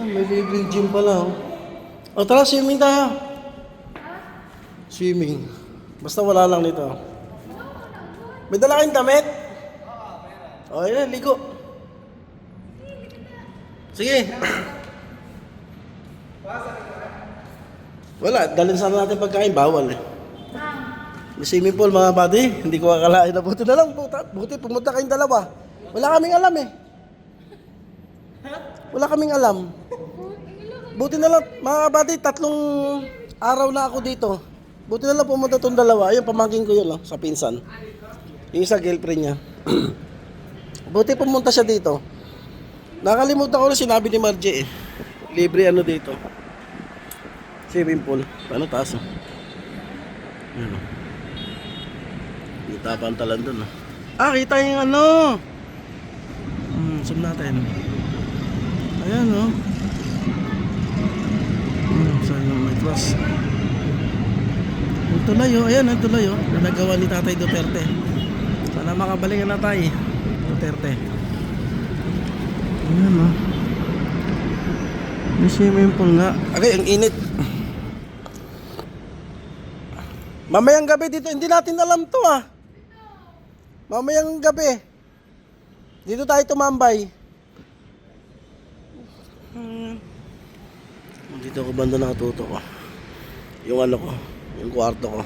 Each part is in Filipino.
may libreng gym pala. O tara, swimming tayo. Swimming. Basta wala lang nito. May dala kayong damit? O, yun, ligo. Sige. Wala, dalhin sana natin pagkain. Bawal eh. May swimming pool mga buddy. Hindi ko akalain na buti na lang. Buti pumunta kayong dalawa. Wala kaming alam eh. Wala kaming alam. Buti na lang mga buddy, 3 araw na ako dito. Buti na lang pumunta itong dalawa. Ayun, pamangkin ko yun, sa pinsan. Yung isa girlfriend niya. Buti pumunta siya dito. Nakalimutan ko na sinabi ni Margie eh. Libre ano dito. Swimming pool. Paano taas oh? Ayan oh. Kita pantalan dun oh. Ah, kita yung ano. Zoom natin. Ayan oh. Saan yung may cross? Yung tulay oh. Ayan ang tulay oh. Na nagawa ni Tatay Duterte. Sana makabalingan na tayo Duterte. Ayan oh. May swimming pool nga. Okay, ang init. Mamayang gabi dito, hindi natin alam to ah. Mamayang gabi. Dito tayo tumambay. Dito ako banda nakatuto ko. Yung ano ko, yung kwarto ko.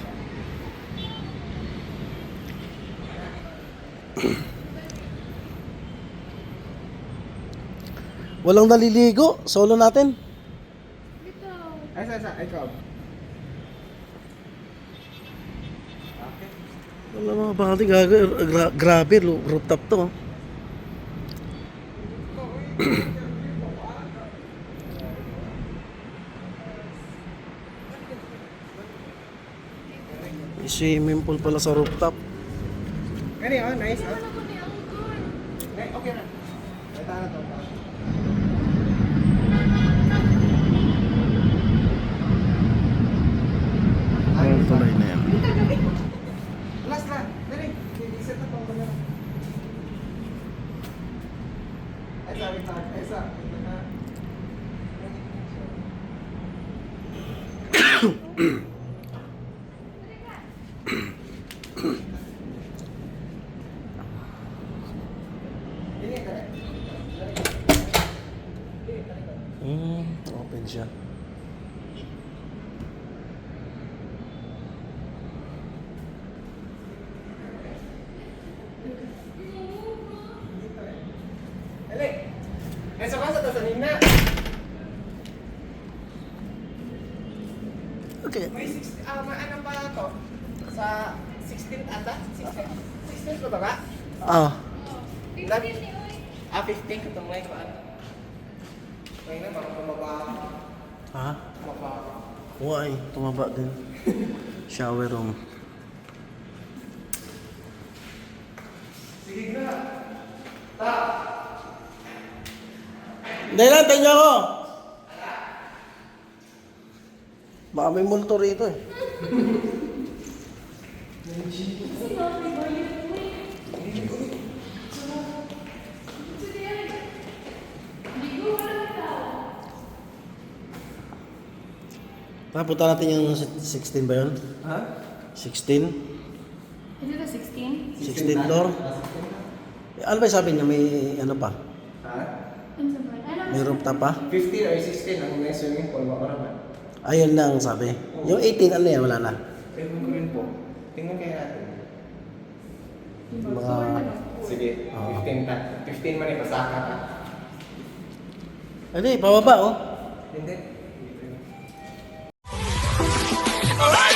Walang naliligo, solo natin. Dito. Ay, ikaw. Wala mga bakit grabe, rooftop to. May swimming pool pala sa rooftop. Ano yun? Nice, ha? Okay na. Ito na to. Ang tulay na yan. Last na. Dali. Iset na pang kamera. Ay, sabi pa. Ay, sa. Open siya. Dali. Ay, sa kasa, tasanin na. Okay. May 16, ano pa to? Sa 16 ata? 16 ba ba? Ah, 15 katong may ko ano. Kaya na, baka bumaba. ha? Bumaba. Why? Tumaba din. Shower room. Sige na. Ta. Hindi lang, tayo niya ako. Baka may multo rito eh. Punta natin yung 16 ba yun? Ha? 16? Is it a 16? 16 floor? Ano ba yung sabi niya? May ano pa? Ha? Ano sa ba? Ano? May rooftop pa? 15 or 16 ang may swimming pool ba naman? Ayun lang sabi. Yung 18 ano yan? Wala na. Tingnan ko rin po. Tingnan kaya natin. Mga... Sige, Oo. 15 man ipasaka ka. Hindi, pababa oh. Hindi. Alright!